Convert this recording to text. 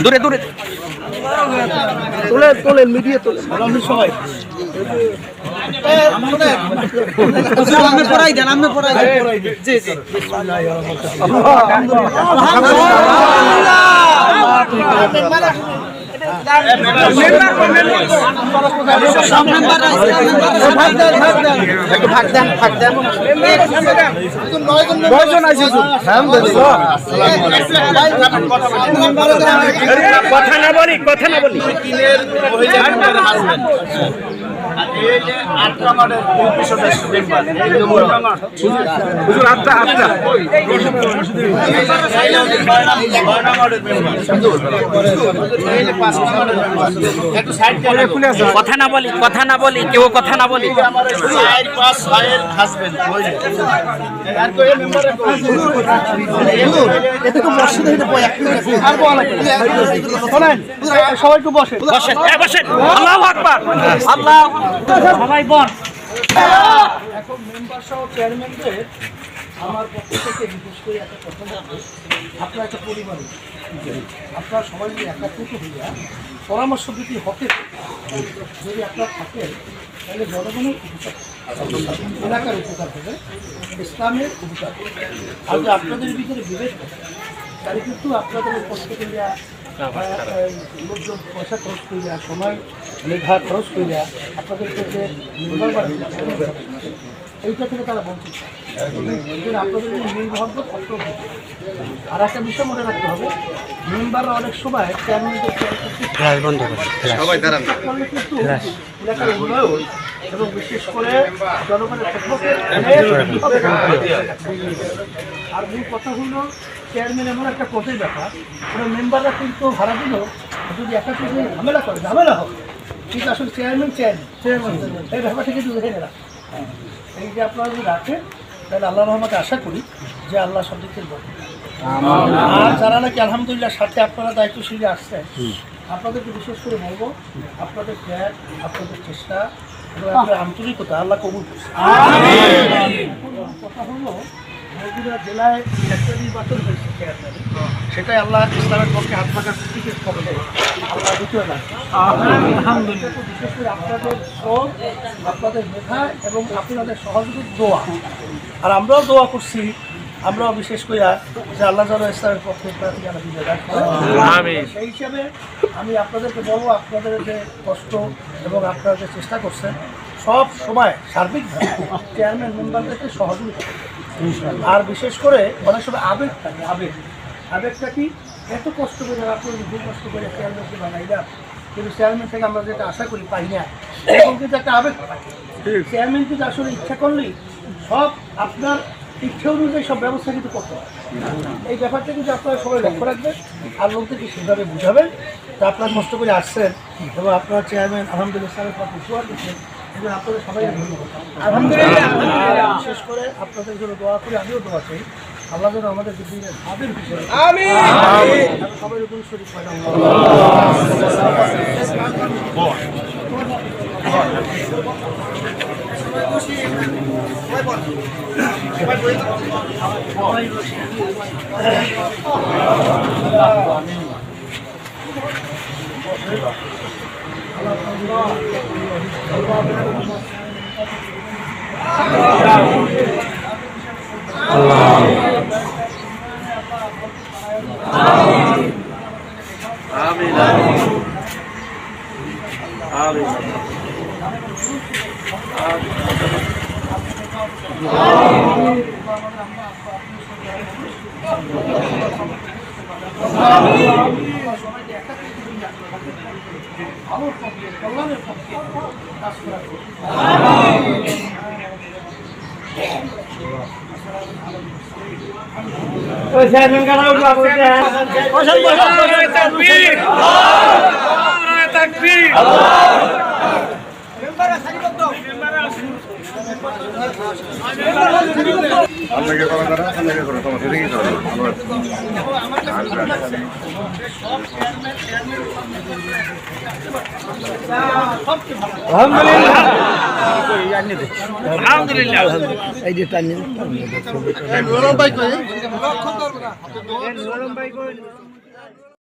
দূরে দূরে তোলেন মিডিয়া তোলেন সবাই পড়াই দেন আমি পড়াই জি জি কথা না বলি কথা না বলি কেউ কথা না বলি সবাই একটু বসেন আল্লাহু আকবার আল্লাহ সবাই বল এখন মেম্বার সহ চেয়ারম্যানদের আমার পক্ষ থেকে বিশেষ করে একটা কথা বলবো আপনারা একটা পরিবার আপনারা সবাই মিলে একাত্রিত হইয়া পরামর্শ দিতে হতে যদি আপনারা থাকেন তাহলে জনগণের উপকার এলাকার উপকার হবে ইসলামের উপকার আর যে আপনাদের ভিতরে বিবেক তাহলে কিন্তু আপনাদের কষ্ট করিয়া লোকজন পয়সা খরচ করিয়া সময় মেধা খরচ করিয়া আপনাদেরকে যে নির্ভর করা এইটা থেকে তারা বঞ্চিত আপনাদের নির্ভর কষ্ট আর একটা বিষয় মনে রাখতে হবে মেম্বাররা অনেক সময় কিন্তু এলাকার উন্নয়ন এবং বিশেষ করে জনগণের আর মূল কথা হলো চেয়ারম্যান এমন একটা পদের ব্যাপার ওরা মেম্বাররা কিন্তু ভাড়া দিল যদি একটা যদি ঝামেলা হবে কিন্তু আসলে চেয়ারম্যান এই ব্যাপারটা কিন্তু দেখে নেরা এই যে আপনারা যদি রাখেন তাহলে আল্লাহ রহমতে আশা করি যে আল্লাহ সব দিক থেকে বলবেন আর যারা নাকি আলহামদুলিল্লাহ সাথে আপনারা দায়িত্বশীলে আসছেন আপনাদেরকে বিশেষ করে বলবো আপনাদের ত্যাগ আপনাদের চেষ্টা এবং আপনাদের আন্তরিকতা আল্লাহ কবুল করছে কথা হলো বগুড়া জেলায় একটা নির্বাচন হয়েছে সেটাই আল্লাহ ইসলামের পক্ষে হাত পাকার টিকিট করবে আল্লাহ দ্বিতীয় না আলহামদুলিল্লাহ বিশেষ করে আপনাদের শ্রম আপনাদের মেধা এবং আপনাদের সহযোগিতার দোয়া আর আমরাও দোয়া করছি আমরাও বিশেষ করে যে আল্লাহ যেন ইসলামের পক্ষে যেন বিজয় সেই হিসাবে আমি আপনাদেরকে বলবো আপনাদের যে কষ্ট এবং আপনারা যে চেষ্টা করছেন সব সময় সার্বিকভাবে চেয়ারম্যান মেম্বারদেরকে সহযোগিতা আর বিশেষ করে অনেক সময় আবেগ থাকে আবেগটা কি এত কষ্ট করে আপনার খুব কষ্ট করে চেয়ারম্যানকে বানাইলাম কিন্তু চেয়ারম্যান থেকে আমরা যেটা আশা করি পাই না এরকম কিন্তু একটা আবেগ থাকে চেয়ারম্যান কিন্তু আসলে ইচ্ছা করলেই সব আপনার ইচ্ছা অনুযায়ী সব ব্যবস্থা কিন্তু করতে হয় এই ব্যাপারটা কিন্তু আপনারা সবাই লক্ষ্য রাখবেন আর লোকদেরকে সেভাবে বুঝাবেন তা আপনারা কষ্ট করে আসছেন এবং আপনার চেয়ারম্যান আলহামদুলিল্লাহ ইসলামের পক্ষে উপহার দিচ্ছেন এবং আপনাদের সবাই ধন্যবাদ আলহামদুলিল্লাহ বিশেষ করে আপনাদের জন্য দোয়া করে আমিও দোয়া চাই আল্লাহ যেন আমাদের দিনের ভাবের বিষয় সবাই রকম শরীর কল্যাণের পক্ষে কাজ করা তাকবীর আপনাকে করা করা আপনাকে করে তোমার সেটা কি করা আলহামদুলিল্লাহ এই যে টানি